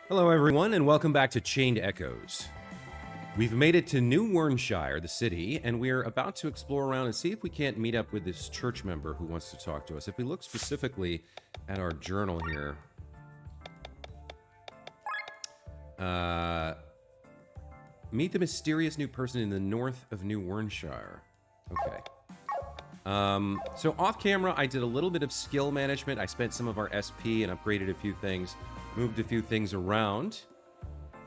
Hello, everyone, and welcome back to Chained Echoes. We've made it to New Wyrnshire, the city, and we're about to explore around and see if we can't meet up with this church member who wants to talk to us. If we look specifically at our journal here, meet the mysterious new person in the north of New Wyrnshire. Okay. So off camera, I did a little bit of skill management. I spent some of our SP and upgraded a few things, moved a few things around.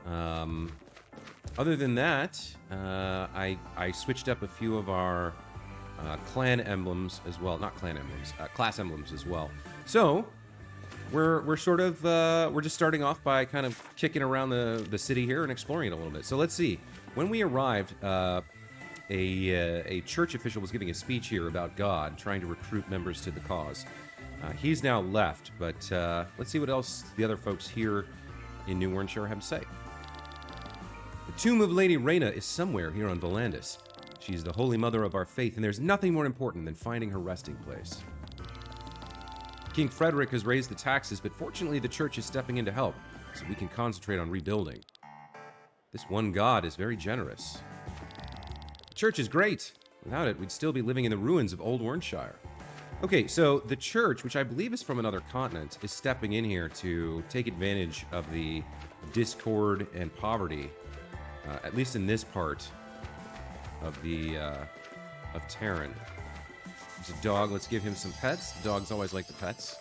Other than that, I switched up a few of our clan emblems as well. Not clan emblems, class emblems as well. So we're sort of we're just starting off by kind of kicking around the city here and exploring it a little bit. So let's see. When we arrived, a church official was giving a speech here about God, trying to recruit members to the cause. He's now left, but let's see what else the other folks here in New Wyrnshire have to say. The tomb of Lady Reyna is somewhere here on Volandis. She's the holy mother of our faith, and there's nothing more important than finding her resting place. King Frederick has raised the taxes, but fortunately the church is stepping in to help, so we can concentrate on rebuilding. This one God is very generous. The church is great. Without it, we'd still be living in the ruins of old Wyrnshire. Okay, so the church, which I believe is from another continent, is stepping in here to take advantage of the discord and poverty, at least in this part of of Taryn. There's a dog. Let's give him some pets. The dogs always like the pets.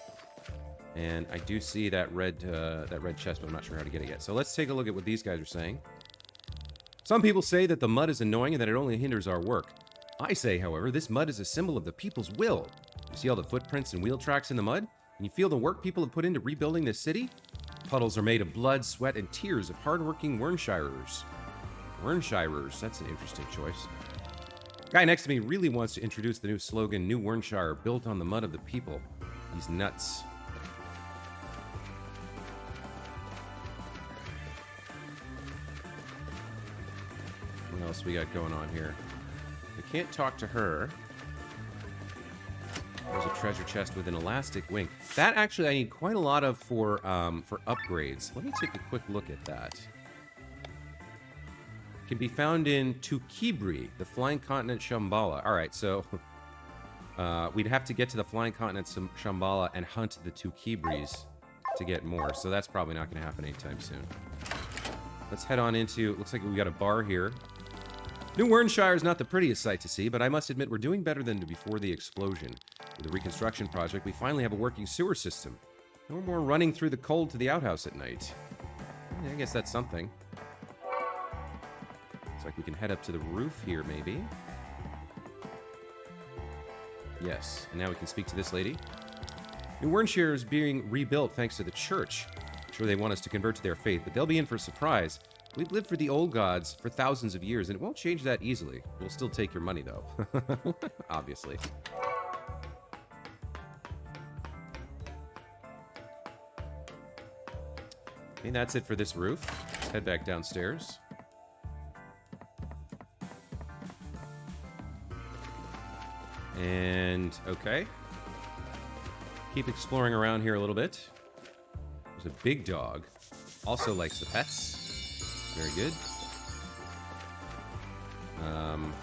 And I do see that red chest, but I'm not sure how to get it yet. So let's take a look at what these guys are saying. Some people say that the mud is annoying and that it only hinders our work. I say, however, this mud is a symbol of the people's will. You see all the footprints and wheel tracks in the mud? And you feel the work people have put into rebuilding this city? Puddles are made of blood, sweat, and tears of hard-working Wyrnshirers. Wyrnshirers, that's an interesting choice. Guy next to me really wants to introduce the new slogan, New Wyrnshire, built on the mud of the people. He's nuts. What else we got going on here? We can't talk to her. There's a treasure chest with an elastic wing. That actually I need quite a lot of for upgrades. Let me take a quick look at that. Can be found in Tukibri, the flying continent Shambhala. All right, so we'd have to get to the flying continent Shambhala and hunt the Tukibris to get more. So that's probably not going to happen anytime soon. Let's head on into. Looks like we got a bar here. New Wyrnshire is not the prettiest sight to see, but I must admit we're doing better than before the explosion. With the reconstruction project, we finally have a working sewer system. No more running through the cold to the outhouse at night. I guess that's something. Looks like we can head up to the roof here, maybe. Yes, and now we can speak to this lady. New Wyrnshire is being rebuilt thanks to the church. I'm sure they want us to convert to their faith, but they'll be in for a surprise. We've lived for the old gods for thousands of years, and it won't change that easily. We'll still take your money, though. Obviously. Okay, that's it for this roof. Let's head back downstairs. And, okay. Keep exploring around here a little bit. There's a big dog. Also likes the pets. Very good.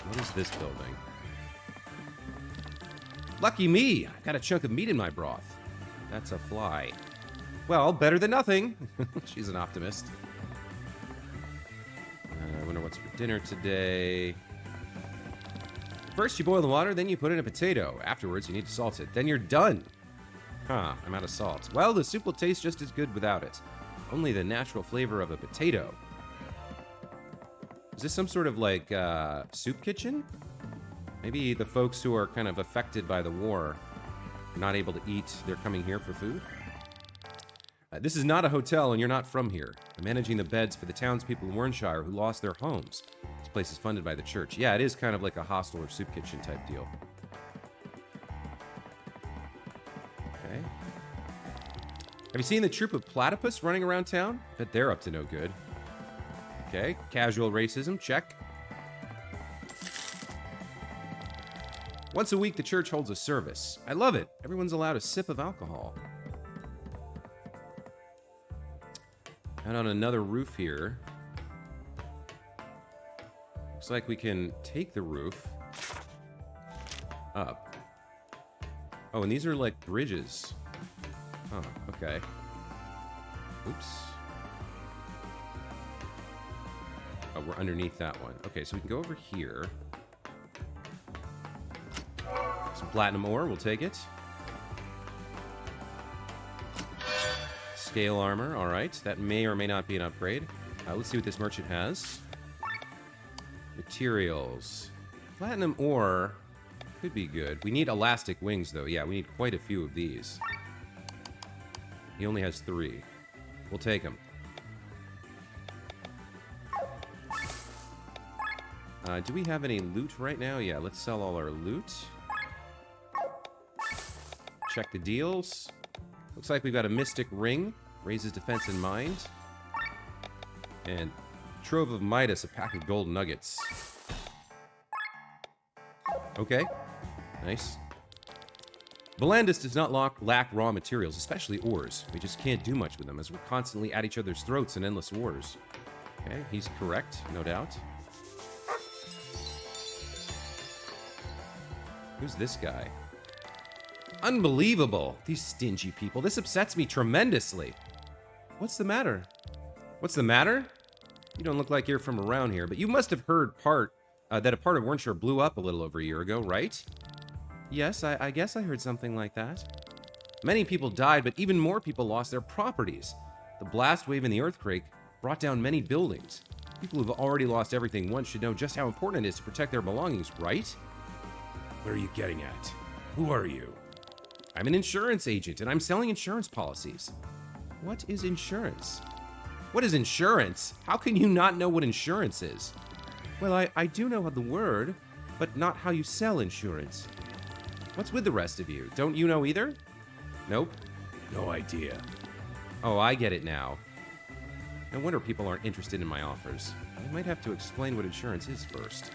What is this building? Lucky me! I've got a chunk of meat in my broth. That's a fly. Well, better than nothing. She's an optimist. I wonder what's for dinner today. First you boil the water, then you put in a potato. Afterwards you need to salt it. Then you're done. Huh, I'm out of salt. Well, the soup will taste just as good without it. Only the natural flavor of a potato. Is this some sort of, like, soup kitchen? Maybe the folks who are kind of affected by the war are not able to eat. They're coming here for food? This is not a hotel, and you're not from here. I'm managing the beds for the townspeople in Wyrnshire who lost their homes. This place is funded by the church. Yeah, it is kind of like a hostel or soup kitchen type deal. Okay. Have you seen the troop of platypus running around town? Bet they're up to no good. Okay, casual racism, check. Once a week, the church holds a service. I love it. Everyone's allowed a sip of alcohol. And on another roof here. Looks like we can take the roof up. Oh, and these are like bridges. Huh, okay. Oops. Oh, we're underneath that one. Okay, so we can go over here. Some platinum ore, we'll take it. Scale armor, alright. That may or may not be an upgrade. Let's see what this merchant has. Materials. Platinum ore could be good. We need elastic wings, though. Yeah, we need quite a few of these. He only has 3. We'll take them. Do we have any loot right now? Yeah, let's sell all our loot. Check the deals. Looks like we've got a mystic ring. Raises defense in mind. And Trove of Midas, a pack of gold nuggets. Okay. Nice. Volandis does not lack raw materials, especially ores. We just can't do much with them, as we're constantly at each other's throats in endless wars. Okay, he's correct, no doubt. Who's this guy? Unbelievable! These stingy people. This upsets me tremendously. What's the matter? What's the matter? You don't look like you're from around here, but you must have heard that a part of Wyrnshire blew up a little over a year ago, right? Yes, I guess I heard something like that. Many people died, but even more people lost their properties. The blast wave and the earthquake brought down many buildings. People who've already lost everything once should know just how important it is to protect their belongings, right? What are you getting at? Who are you? I'm an insurance agent, and I'm selling insurance policies. What is insurance? What is insurance? How can you not know what insurance is? Well, I do know the word, but not how you sell insurance. What's with the rest of you? Don't you know either? Nope. No idea. Oh, I get it now. No wonder people aren't interested in my offers. I might have to explain what insurance is first.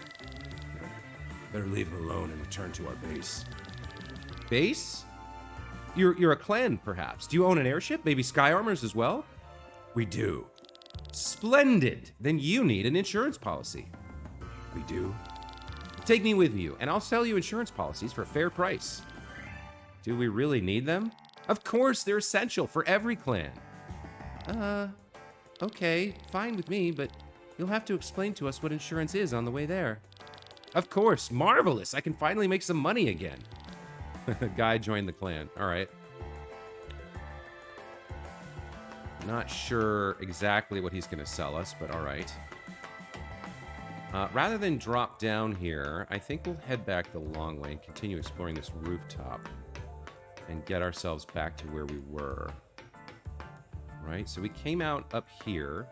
Better leave him alone and return to our base. Base? You're a clan, perhaps. Do you own an airship? Maybe sky armors as well? We do. Splendid! Then you need an insurance policy. We do? Take me with you, and I'll sell you insurance policies for a fair price. Do we really need them? Of course, they're essential for every clan. Okay, fine with me, but you'll have to explain to us what insurance is on the way there. Of course, marvelous! I can finally make some money again. Guy joined the clan. All right. Not sure exactly what he's going to sell us, but all right. Rather than drop down here, I think we'll head back the long way and continue exploring this rooftop and get ourselves back to where we were. Right? So we came out up here.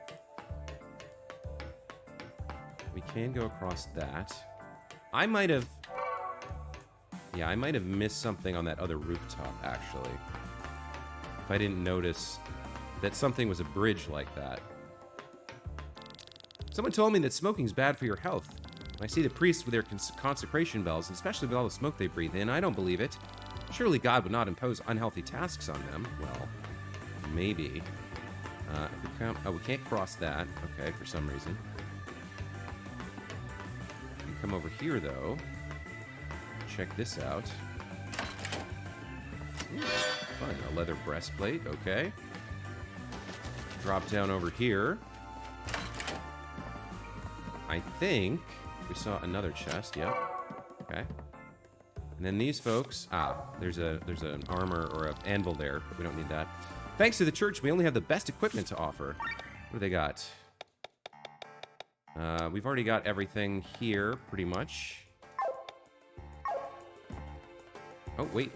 We can go across that. I might have missed something on that other rooftop, actually. If I didn't notice that something was a bridge like that. Someone told me that smoking's bad for your health. When I see the priests with their consecration bells, and especially with all the smoke they breathe in, I don't believe it. Surely God would not impose unhealthy tasks on them. Well, maybe. We can't cross that. Okay, for some reason. We can come over here, though. Check this out. Ooh, fun. A leather breastplate. Okay. Drop down over here. I think we saw another chest. Yep. Okay. And then these folks. There's an armor or an anvil there, but we don't need that. Thanks to the church, we only have the best equipment to offer. What do they got? We've already got everything here, pretty much. Oh, wait.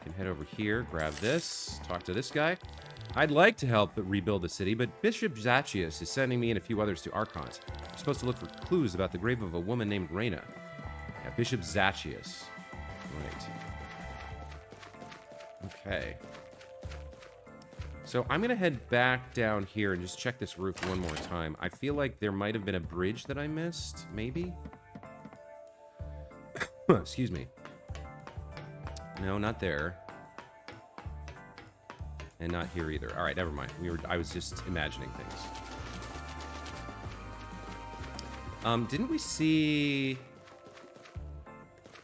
Can head over here, grab this, talk to this guy. I'd like to help rebuild the city, but Bishop Zacchius is sending me and a few others to Archont. We're supposed to look for clues about the grave of a woman named Reyna. Yeah, Bishop Zacchius. Right. Okay. So I'm going to head back down here and just check this roof one more time. I feel like there might have been a bridge that I missed, maybe? Excuse me. No, not there. And not here either. All right, never mind. I was just imagining things. Didn't we see...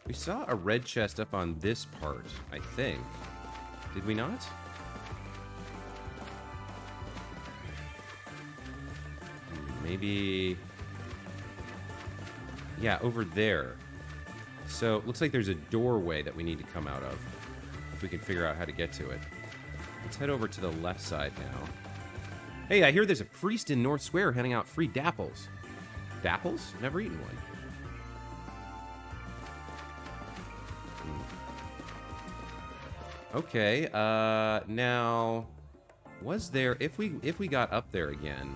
We saw a red chest up on this part, I think. Did we not? Maybe... Yeah, over there. So, looks like there's a doorway that we need to come out of. If we can figure out how to get to it. Let's head over to the left side now. Hey, I hear there's a priest in North Square handing out free dapples. Dapples? Never eaten one. Okay, now... Was there... If we got up there again...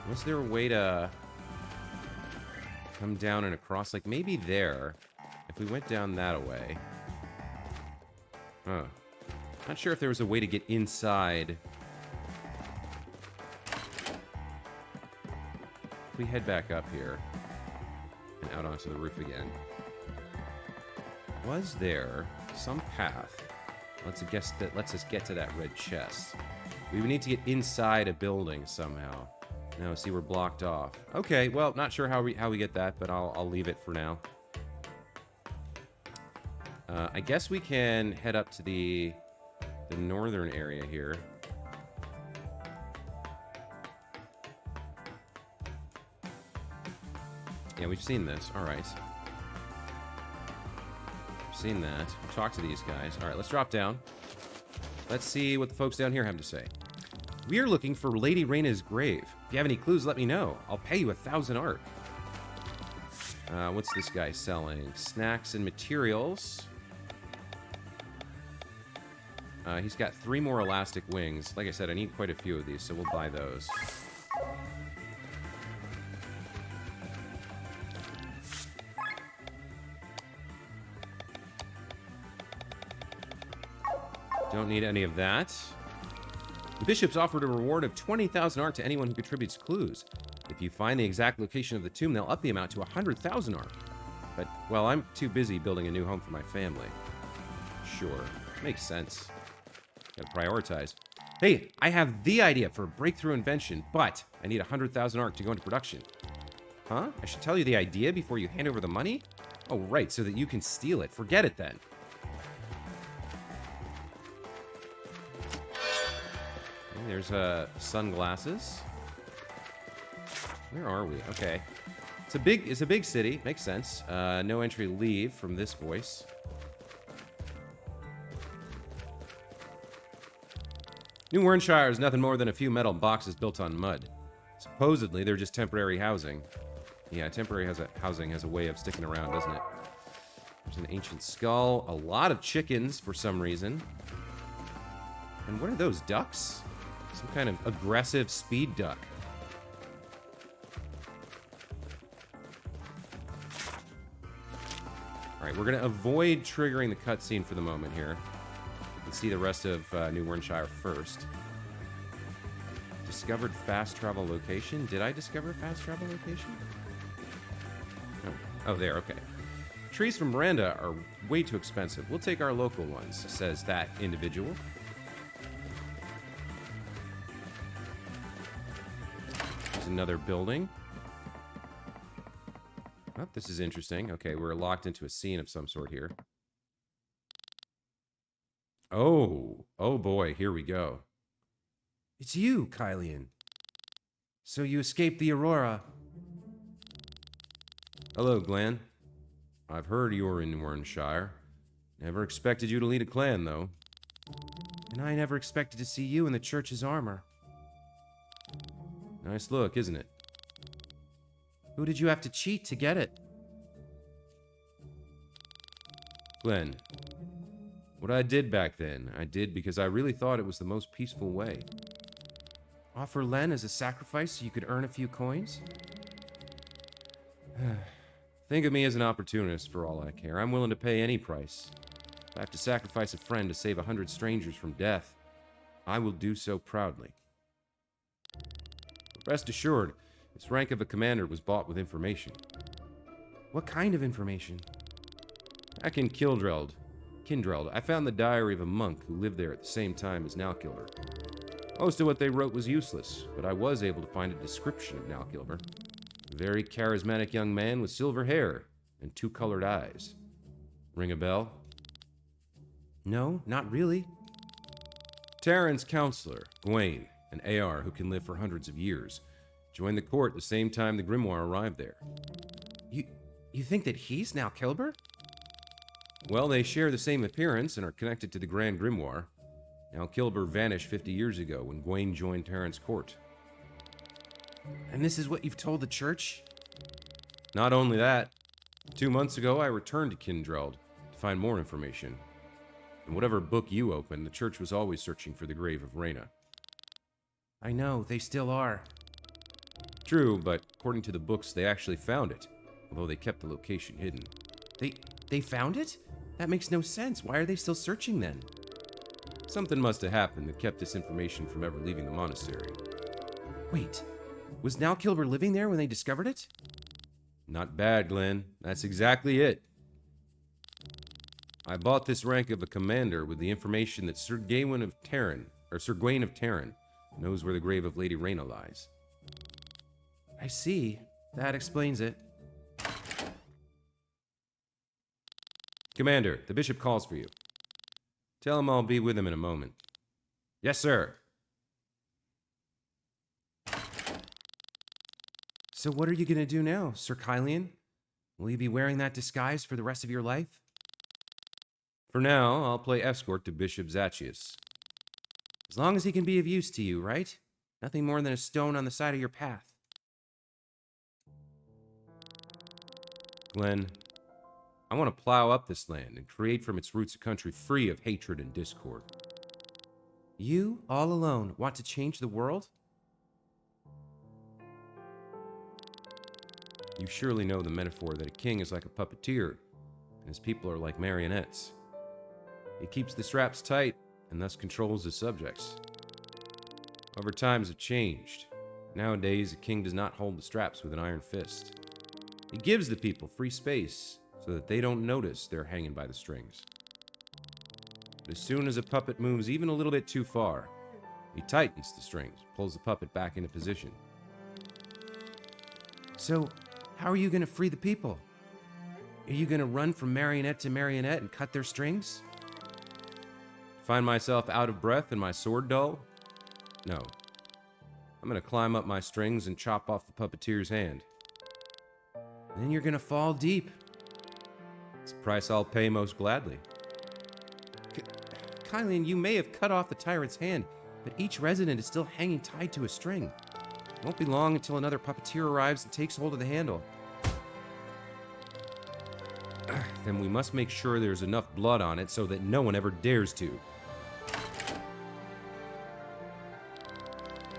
Was there a way to... come down and across? Like, maybe there. If we went down that way... Huh. Not sure if there was a way to get inside. If we head back up here and out onto the roof again. Was there some path? Let's guess that lets us get to that red chest. We would need to get inside a building somehow. No, see, we're blocked off. Okay, well, not sure how we get that, but I'll leave it for now. I guess we can head up to the northern area here. Yeah, we've seen this. All right. Seen that. Talk to these guys. All right, let's drop down. Let's see what the folks down here have to say. We are looking for Lady Reyna's grave. If you have any clues, let me know. I'll pay you 1,000 arc. What's this guy selling? Snacks and materials. He's got 3 more elastic wings. Like I said, I need quite a few of these, so we'll buy those. Don't need any of that. The bishops offered a reward of 20,000 arc to anyone who contributes clues. If you find the exact location of the tomb, they'll up the amount to 100,000 arc. But, well, I'm too busy building a new home for my family. Sure. Makes sense. Gotta prioritize. Hey, I have the idea for a breakthrough invention, but I need 100,000 arc to go into production. Huh? I should tell you the idea before you hand over the money? Oh, right, so that you can steal it. Forget it, then. Okay, there's sunglasses. Where are we? Okay. It's a big city. Makes sense. No entry leave from this voice. New Wyrnshire is nothing more than a few metal boxes built on mud. Supposedly, they're just temporary housing. Yeah, temporary housing has a way of sticking around, doesn't it? There's an ancient skull, a lot of chickens for some reason. And what are those, ducks? Some kind of aggressive speed duck. Alright, we're going to avoid triggering the cutscene for the moment here. Let's see the rest of New Wyrnshire first. Discovered fast travel location. Did I discover fast travel location? Oh, there, okay. Trees from Miranda are way too expensive. We'll take our local ones, says that individual. There's another building. Oh, this is interesting. Okay, we're locked into a scene of some sort here. Oh boy, here we go. It's you, Kylian. So you escaped the Aurora. Hello, Glenn. I've heard you were in Wyrnshire. Never expected you to lead a clan, though. And I never expected to see you in the church's armor. Nice look, isn't it? Who did you have to cheat to get it? Glenn. What I did back then, I did because I really thought it was the most peaceful way. Offer Len as a sacrifice so you could earn a few coins? Think of me as an opportunist for all I care. I'm willing to pay any price. If I have to sacrifice a friend to save 100 strangers from death, I will do so proudly. Rest assured, this rank of a commander was bought with information. What kind of information? Back in Kildreld, Kindreld, I found the diary of a monk who lived there at the same time as Nalkilber. Most of what they wrote was useless, but I was able to find a description of Nalkilber. A very charismatic young man with silver hair and two colored eyes. Ring a bell? No, not really. Taryn's counselor, Gawain, an AR who can live for hundreds of years, joined the court the same time the grimoire arrived there. You think that he's Nalkilber? Well, they share the same appearance and are connected to the Grand Grimoire. Nalkilber vanished 50 years ago when Gawain joined Taryn's court. And this is what you've told the church? Not only that, 2 months ago I returned to Kindreld to find more information. In whatever book you opened, the church was always searching for the grave of Reyna. I know, they still are. True, but according to the books, they actually found it, although they kept the location hidden. They found it? That makes no sense. Why are they still searching then? Something must have happened that kept this information from ever leaving the monastery. Wait, was Nalkilber living there when they discovered it? Not bad, Glenn. That's exactly it. I bought this rank of a commander with the information that Sir Gawain of Taryn knows where the grave of Lady Reyna lies. I see. That explains it. Commander, the bishop calls for you. Tell him I'll be with him in a moment. Yes, sir. So what are you going to do now, Sir Kylian? Will you be wearing that disguise for the rest of your life? For now, I'll play escort to Bishop Zachius. As long as he can be of use to you, right? Nothing more than a stone on the side of your path. Glenn, I want to plow up this land and create from its roots a country free of hatred and discord. You, all alone, want to change the world? You surely know the metaphor that a king is like a puppeteer, and his people are like marionettes. He keeps the straps tight, and thus controls his subjects. However, times have changed. Nowadays, a king does not hold the straps with an iron fist. He gives the people free space, so that they don't notice they're hanging by the strings. But as soon as a puppet moves even a little bit too far, he tightens the strings, pulls the puppet back into position. So, how are you going to free the people? Are you going to run from marionette to marionette and cut their strings? Find myself out of breath and my sword dull? No. I'm going to climb up my strings and chop off the puppeteer's hand. Then you're going to fall deep. It's a price I'll pay most gladly. Kylian, you may have cut off the tyrant's hand, but each resident is still hanging tied to a string. It won't be long until another puppeteer arrives and takes hold of the handle. Then we must make sure there's enough blood on it so that no one ever dares to.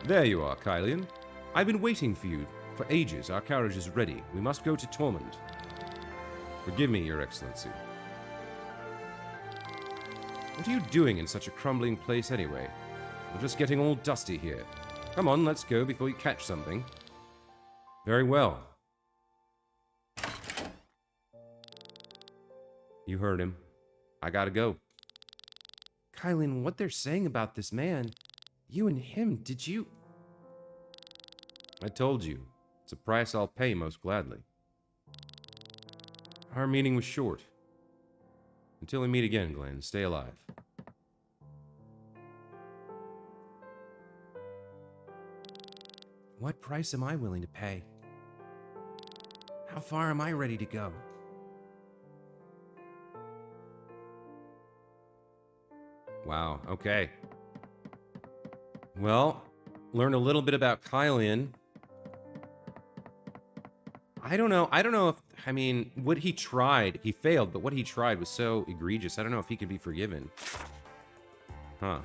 There you are, Kylian. I've been waiting for you for ages. Our carriage is ready. We must go to Tormund. Forgive me, Your Excellency. What are you doing in such a crumbling place anyway? We're just getting all dusty here. Come on, let's go before you catch something. Very well. You heard him. I gotta go. Kylian, what they're saying about this man, you and him, did you... I told you. It's a price I'll pay most gladly. Our meeting was short. Until we meet again, Glenn, stay alive. What price am I willing to pay? How far am I ready to go? Wow, okay. Well, learn a little bit about Kylian. I don't know if, what he tried, he failed, but what he tried was so egregious, I don't know if he could be forgiven. Huh.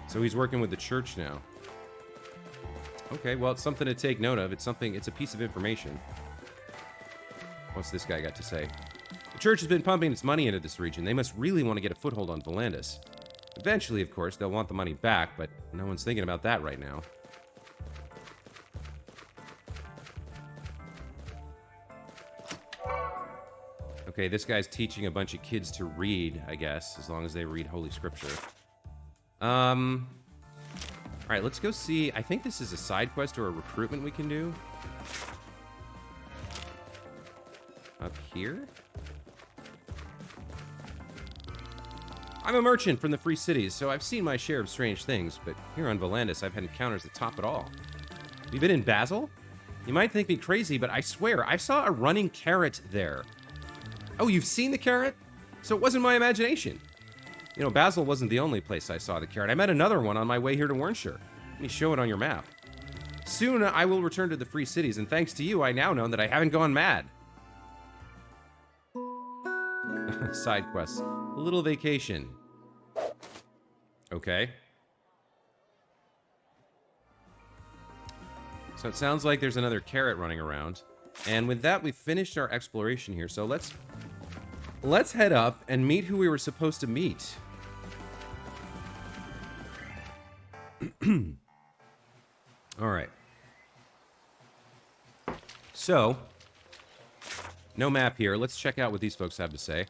So he's working with the church now. Okay, well, it's something to take note of. It's a piece of information. What's this guy got to say? The church has been pumping its money into this region. They must really want to get a foothold on Volandis. Eventually, of course, they'll want the money back, but no one's thinking about that right now. Okay, this guy's teaching a bunch of kids to read, I guess, as long as they read Holy Scripture. All right, let's go see. I think this is a side quest or a recruitment we can do. Up here? I'm a merchant from the Free Cities, so I've seen my share of strange things, but here on Volandis, I've had encounters that top it all. Have you been in Basel? You might think me crazy, but I swear, I saw a running carrot there. Oh, you've seen the carrot? So it wasn't my imagination. You know, Basel wasn't the only place I saw the carrot. I met another one on my way here to Wyrnshire. Let me show it on your map. Soon, I will return to the Free Cities, and thanks to you, I now know that I haven't gone mad. Side quests. A little vacation. Okay. So it sounds like there's another carrot running around. And with that, we've finished our exploration here. So let's head up and meet who we were supposed to meet. All right. So, no map here. Let's check out what these folks have to say.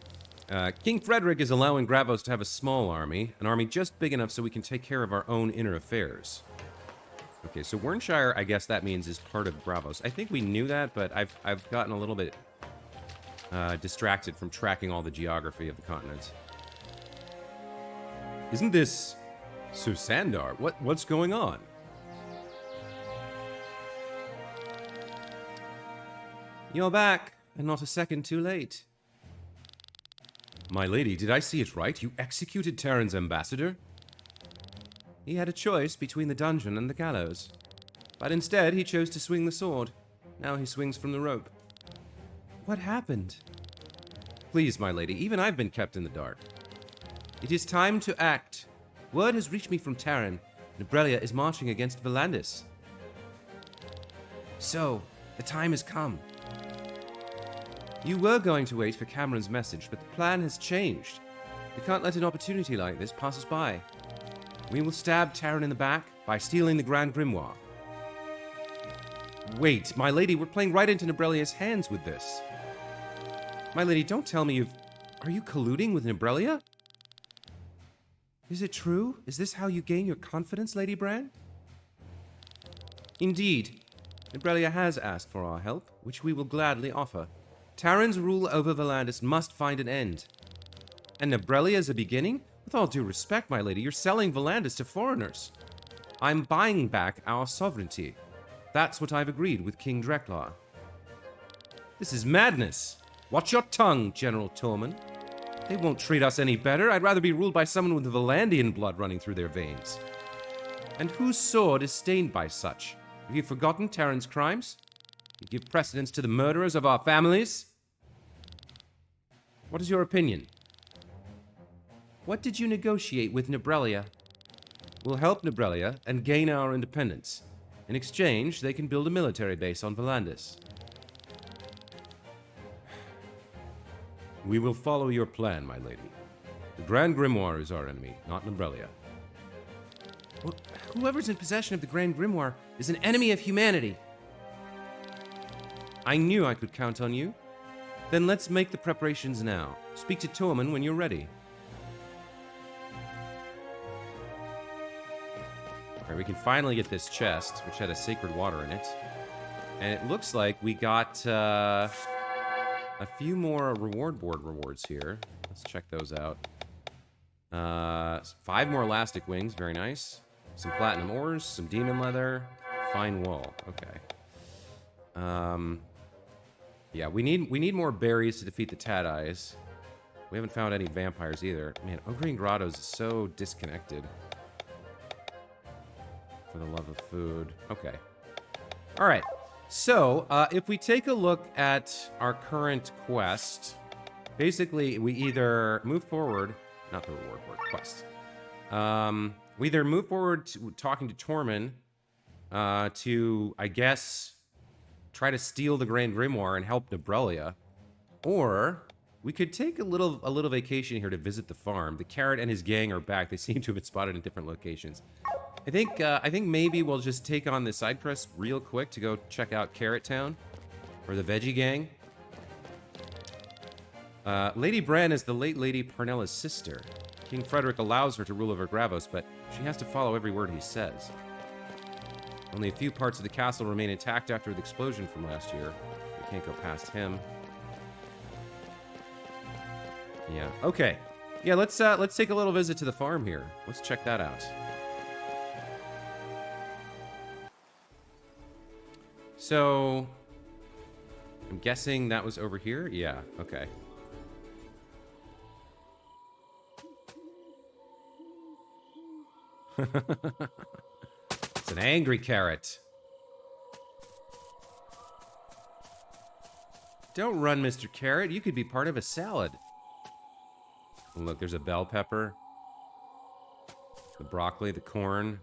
King Frederick is allowing Gravos to have a small army, an army just big enough so we can take care of our own inner affairs. Okay, so Wyrnshire, I guess that means, is part of Gravos. I think we knew that, but I've gotten a little bit distracted from tracking all the geography of the continent. Isn't this Susandar? What's going on? You're back, and not a second too late. My lady, did I see it right? You executed Taryn's ambassador? He had a choice between the dungeon and the gallows. But instead, he chose to swing the sword. Now he swings from the rope. What happened? Please, my lady, even I've been kept in the dark. It is time to act. Word has reached me from Taryn. Nebrelia is marching against Volandis. So, the time has come. You were going to wait for Cameron's message, but the plan has changed. We can't let an opportunity like this pass us by. We will stab Taryn in the back by stealing the Grand Grimoire. Wait, my lady, we're playing right into Nebrelia's hands with this. My lady, don't tell me Are you colluding with Nebrelia? Is it true? Is this how you gain your confidence, Lady Bran? Indeed. Nebrelia has asked for our help, which we will gladly offer. Taryn's rule over Volandis must find an end. And Nebrelia is a beginning? With all due respect, my lady, you're selling Volandis to foreigners. I'm buying back our sovereignty. That's what I've agreed with King Dreklar. This is madness. Watch your tongue, General Tormund. They won't treat us any better. I'd rather be ruled by someone with Volandian blood running through their veins. And whose sword is stained by such? Have you forgotten Taryn's crimes? You give precedence to the murderers of our families? What is your opinion? What did you negotiate with Nebrelia? We'll help Nebrelia and gain our independence. In exchange, they can build a military base on Volandis. We will follow your plan, my lady. The Grand Grimoire is our enemy, not Nebrelia. Well, whoever's in possession of the Grand Grimoire is an enemy of humanity. I knew I could count on you. Then let's make the preparations now. Speak to Tormund when you're ready. Alright, we can finally get this chest, which had a sacred water in it. And it looks like we got a few more reward board rewards here. Let's check those out. 5 more elastic wings, very nice. Some platinum ores, some demon leather, fine wool. Okay. Yeah, we need more berries to defeat the Tad Eyes. We haven't found any vampires either. Man, Ogreen Grottos is so disconnected. For the love of food. Okay. All right. So, if we take a look at our current quest, basically we either move forward, not the reward board, quest. We either move forward to talking to Tormund to, I guess, try to steal the Grand Grimoire and help Nebrelia, or we could take a little vacation here to visit the farm. The Carrot and his gang are back. They seem to have been spotted in different locations. I think maybe we'll just take on the side quest real quick to go check out Carrot Town or the Veggie Gang. Lady Bran is the late Lady Parnella's sister. King Frederick allows her to rule over Gravos, but she has to follow every word he says. Only a few parts of the castle remain intact after the explosion from last year. We can't go past him. Yeah, okay. Yeah, let's take a little visit to the farm here. Let's check that out. So, I'm guessing that was over here? Yeah, okay. It's an angry carrot. Don't run, Mr. Carrot. You could be part of a salad. Look, there's a bell pepper. The broccoli, the corn,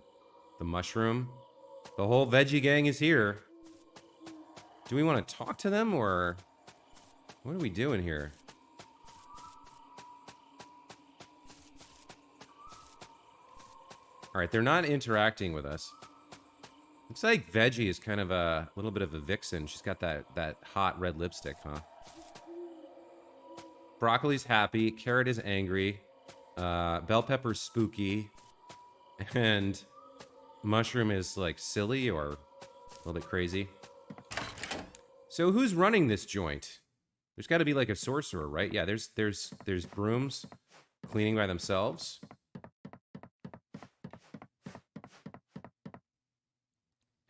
the mushroom. The whole veggie gang is here. Do we want to talk to them, or what are we doing here? All right, they're not interacting with us. Looks like Veggie is kind of a little bit of a vixen. She's got that hot red lipstick, huh? Broccoli's happy. Carrot is angry. Bell pepper's spooky. And mushroom is like silly or a little bit crazy. So who's running this joint? There's got to be like a sorcerer, right? Yeah, there's brooms cleaning by themselves.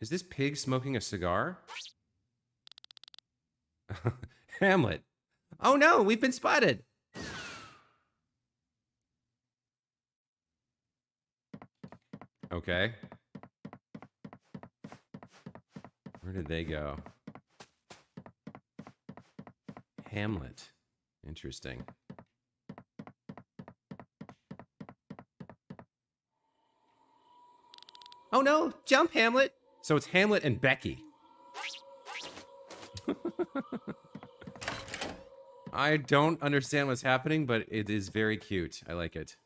Is this pig smoking a cigar? Hamlet. Oh no, we've been spotted. Okay. Where did they go? Hamlet. Interesting. Oh no, jump, Hamlet. So it's Hamlet and Becky. I don't understand what's happening, but it is very cute. I like it.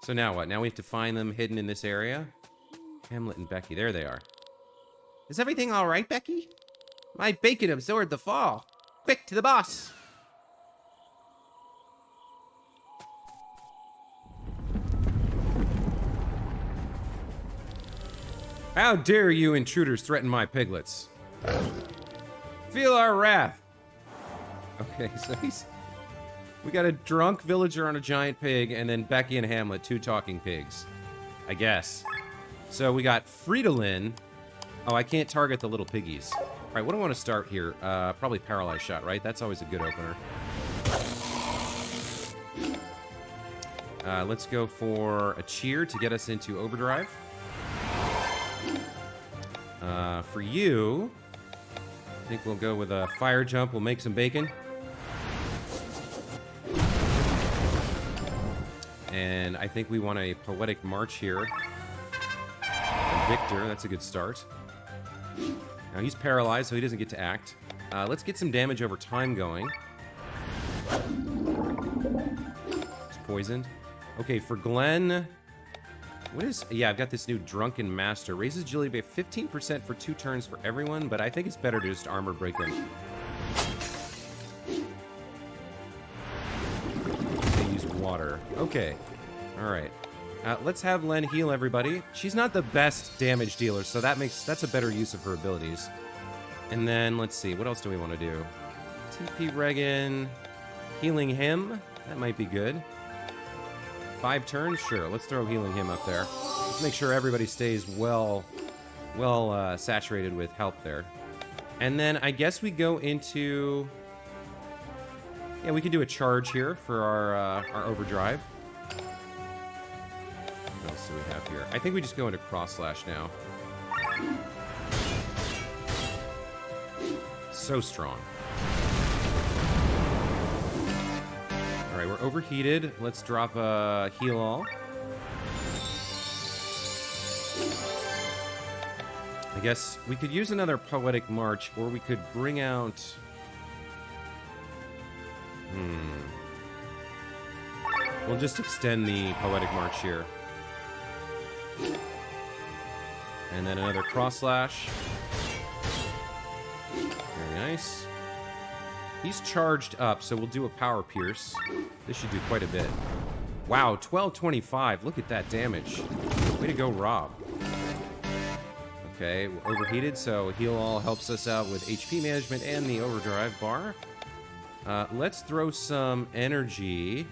So now what? Now we have to find them hidden in this area? Hamlet and Becky. There they are. Is everything all right, Becky? My bacon absorbed the fall. Quick, to the boss. How dare you intruders threaten my piglets? Feel our wrath. Okay, so we got a drunk villager on a giant pig, and then Becky and Hamlet, two talking pigs. I guess. So we got Fridolin. Oh, I can't target the little piggies. All right, what do I want to start here? Probably Paralyzed Shot, right? That's always a good opener. Let's go for a cheer to get us into overdrive. For you, I think we'll go with a fire jump. We'll make some bacon. And I think we want a poetic march here. And Victor, that's a good start. Now he's paralyzed, so he doesn't get to act. Let's get some damage over time going. He's poisoned. Okay, for Glenn... What is... Yeah, I've got this new Drunken Master. Raises agility by 15% for 2 turns for everyone, but I think it's better to just armor break them. They use water. Okay. Alright. Let's have Len heal everybody. She's not the best damage dealer, so that's a better use of her abilities. And then, let's see, what else do we want to do? TP Regan. Healing him. That might be good. 5 turns? Sure, let's throw healing him up there. Let's make sure everybody stays well saturated with health there. And then I guess we go into... Yeah, we can do a charge here for our overdrive. What else do we have here? I think we just go into cross slash now. So strong. All right, we're overheated. Let's drop a heal all. I guess we could use another poetic march, or we could bring out... We'll just extend the poetic march here. And then another cross slash. Very nice. He's charged up, so we'll do a power pierce. This should do quite a bit. Wow, 1225. Look at that damage. Way to go, Rob. Okay, we're overheated, so Heal All helps us out with HP management and the overdrive bar. Let's throw some energy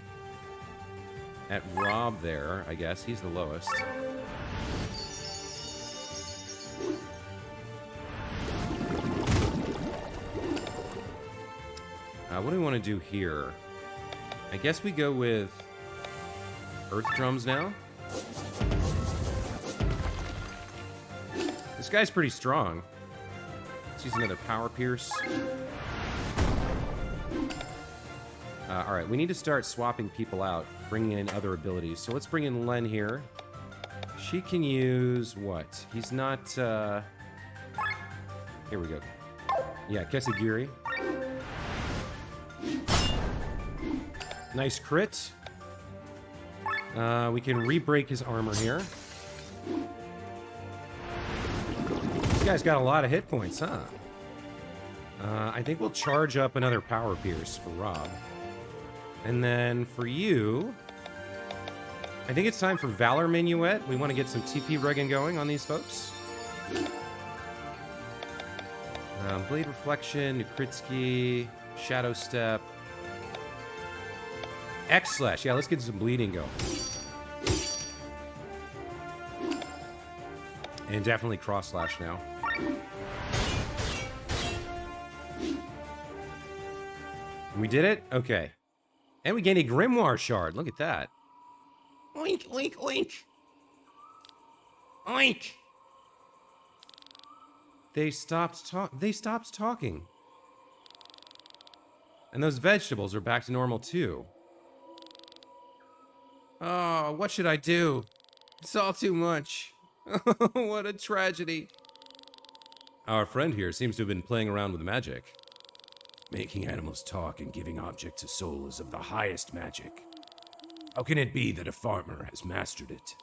at Rob there, I guess. He's the lowest. What do we want to do here? I guess we go with Earth Drums now. This guy's pretty strong. Let's use another Power Pierce. Alright, we need to start swapping people out, bringing in other abilities. So let's bring in Len here. She can use what? He's not, Here we go. Yeah, Kesagiri. Nice crit. We can re-break his armor here. This guy's got a lot of hit points, huh? I think we'll charge up another Power Pierce for Rob. And then for you, I think it's time for Valor Minuet. We want to get some TP Regan going on these folks. Blade Reflection, Nukritsky, Shadow Step. X-Slash. Yeah, let's get some bleeding going. And definitely Cross-Slash now. We did it? Okay. And we gained a Grimoire Shard. Look at that. Oink, oink, oink. Oink. They stopped talking. And those vegetables are back to normal too. Oh, what should I do? It's all too much. What a tragedy. Our friend here seems to have been playing around with magic. Making animals talk and giving objects a soul is of the highest magic. How can it be that a farmer has mastered it?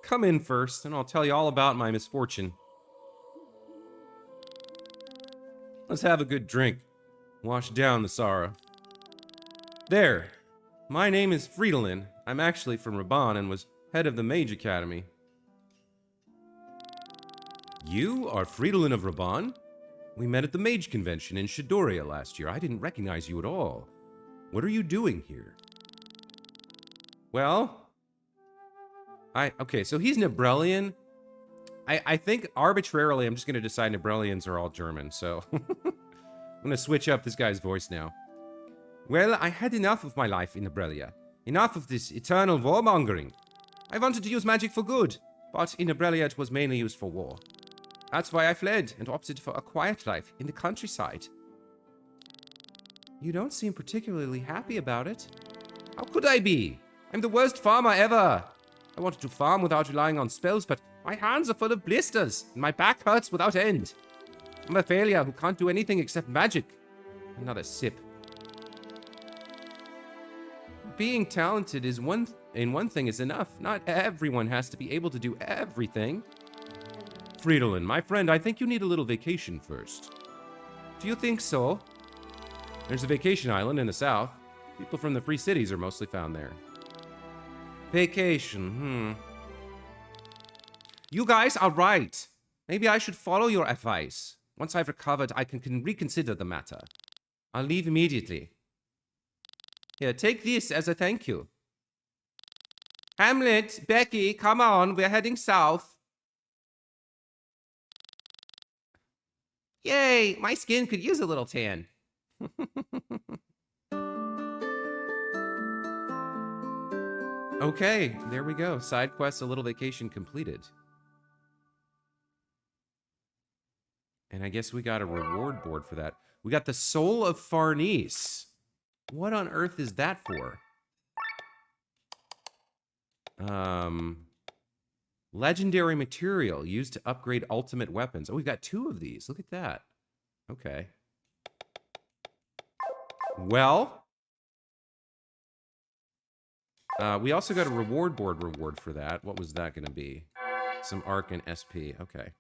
Come in first, and I'll tell you all about my misfortune. Let's have a good drink. Wash down the sorrow. There. My name is Fridolin. I'm actually from Raban and was head of the Mage Academy. You are Fridolin of Raban? We met at the Mage Convention in Shidoria last year. I didn't recognize you at all. What are you doing here? Well, okay, so he's Nebrellian. I think arbitrarily I'm just going to decide Nebrellians are all German, so I'm going to switch up this guy's voice now. Well, I had enough of my life in Nebrelia. Enough of this eternal warmongering. I wanted to use magic for good, but in Nebrelia it was mainly used for war. That's why I fled and opted for a quiet life in the countryside. You don't seem particularly happy about it. How could I be? I'm the worst farmer ever. I wanted to farm without relying on spells, but my hands are full of blisters, and my back hurts without end. I'm a failure who can't do anything except magic. Another sip. Being talented is one thing is enough. Not everyone has to be able to do everything. Fridolin, my friend, I think you need a little vacation first. Do you think so? There's a vacation island in the south. People from the free cities are mostly found there. Vacation, You guys are right. Maybe I should follow your advice. Once I've recovered, I can reconsider the matter. I'll leave immediately. Here, take this as a thank you. Hamlet, Becky, come on, we're heading south. Yay, my skin could use a little tan. Okay, there we go. Side quest, a little vacation completed. And I guess we got a reward board for that. We got the Soul of Farnese. What on earth is that for? Legendary material used to upgrade ultimate weapons. Oh, we've got 2 of these. Look at that. Okay. Well, we also got a reward board reward for that. What was that going to be? Some Arc and SP. Okay.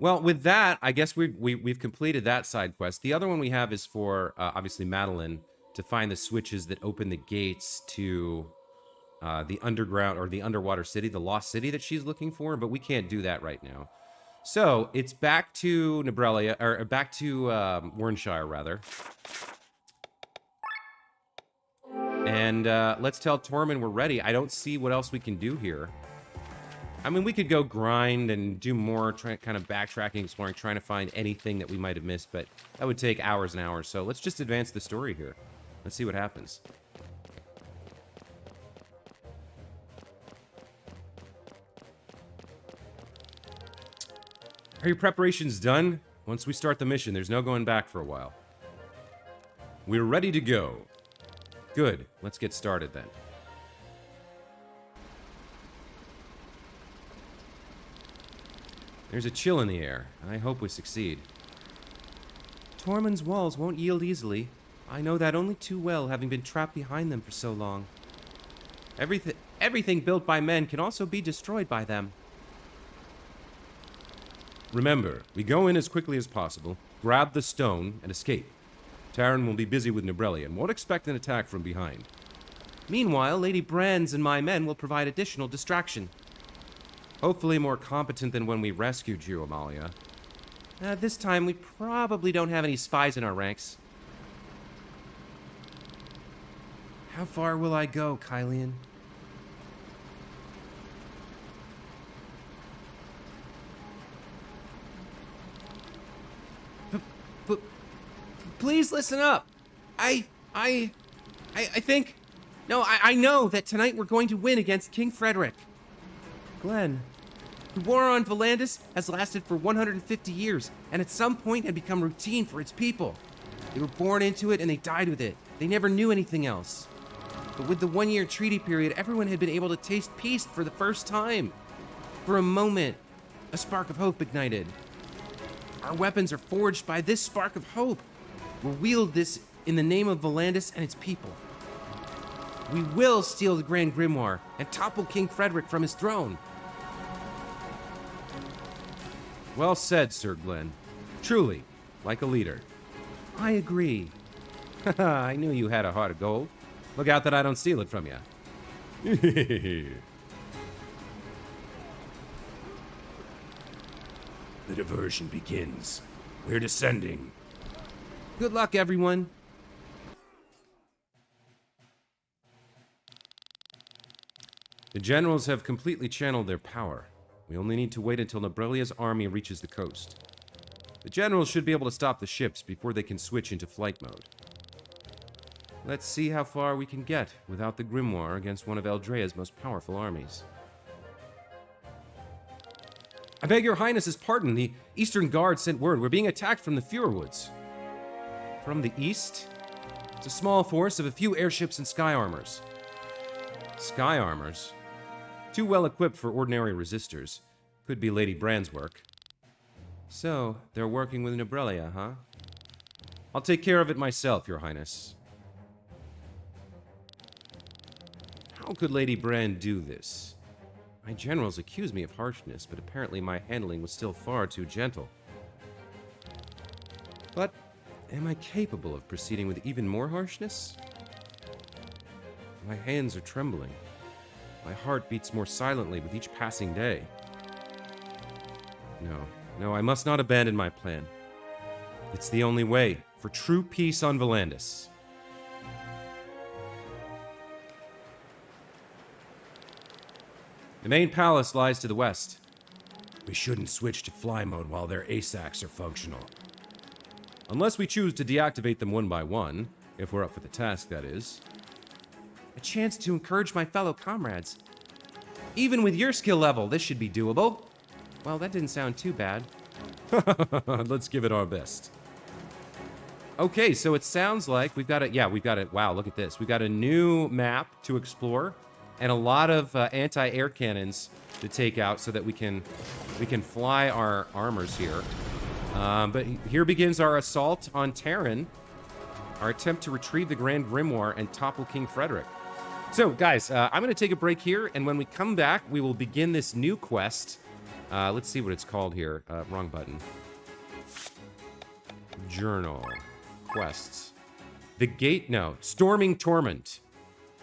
Well, with that, I guess we've completed that side quest. The other one we have is for, obviously, Madeline to find the switches that open the gates to the underground or the underwater city, the lost city that she's looking for, but we can't do that right now. So it's back to Nebrelia, or back to Wyrnshire, rather. And let's tell Tormund we're ready. I don't see what else we can do here. I mean, we could go grind and do more kind of backtracking, exploring, trying to find anything that we might have missed, but that would take hours and hours. So let's just advance the story here. Let's see what happens. Are your preparations done? Once we start the mission, there's no going back for a while. We're ready to go. Good. Let's get started then. There's a chill in the air. I hope we succeed. Tormund's walls won't yield easily. I know that only too well, having been trapped behind them for so long. Everything built by men can also be destroyed by them. Remember, we go in as quickly as possible, grab the stone, and escape. Taryn will be busy with Nebrelia and won't expect an attack from behind. Meanwhile, Lady Brands and my men will provide additional distraction. Hopefully more competent than when we rescued you, Amalia. This time, we probably don't have any spies in our ranks. How far will I go, Kylian? Please listen up. I think... No, I know that tonight we're going to win against King Frederick. Glenn, the war on Volandis has lasted for 150 years, and at some point had become routine for its people. They were born into it and they died with it. They never knew anything else. But with the one-year treaty period, everyone had been able to taste peace for the first time. For a moment, a spark of hope ignited. Our weapons are forged by this spark of hope. We'll wield this in the name of Volandis and its people. We will steal the Grand Grimoire and topple King Frederick from his throne. Well said, Sir Glenn. Truly, like a leader. I agree. I knew you had a heart of gold. Look out that I don't steal it from you. The diversion begins. We're descending. Good luck, everyone. The generals have completely channeled their power. We only need to wait until Nebrelia's army reaches the coast. The generals should be able to stop the ships before they can switch into flight mode. Let's see how far we can get without the Grimoire against one of Eldrea's most powerful armies. I beg your highness's pardon. The Eastern Guard sent word. We're being attacked from the Furwoods. From the east? It's a small force of a few airships and sky armors. Sky armors? Too well equipped for ordinary resistors. Could be Lady Brand's work. So, they're working with Nebrelia, huh? I'll take care of it myself, your highness. How could Lady Brand do this? My generals accuse me of harshness, but apparently my handling was still far too gentle. But am I capable of proceeding with even more harshness? My hands are trembling. My heart beats more silently with each passing day. No, I must not abandon my plan. It's the only way for true peace on Volandis. The main palace lies to the west. We shouldn't switch to fly mode while their ASACs are functional. Unless we choose to deactivate them one by one, if we're up for the task, that is. A chance to encourage my fellow comrades. Even with your skill level, this should be doable. Well, that didn't sound too bad. Let's give it our best. Okay, so it sounds like we've got wow, look at this. We've got a new map to explore and a lot of anti-air cannons to take out so that we can fly our armors here. But here begins our assault on Taryn, our attempt to retrieve the Grand Grimoire and topple King Frederick. So, guys, I'm going to take a break here, and when we come back, we will begin this new quest Let's see what it's called here. Wrong button. Journal. Quests. The Gate... No. Storming Torment.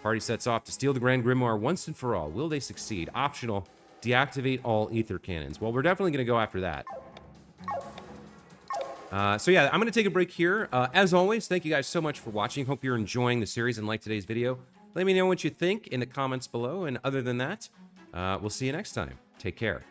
Party sets off to steal the Grand Grimoire once and for all. Will they succeed? Optional. Deactivate all ether cannons. Well, we're definitely going to go after that. So yeah, I'm going to take a break here. As always, thank you guys so much for watching. Hope you're enjoying the series and like today's video. Let me know what you think in the comments below. And other than that, we'll see you next time. Take care.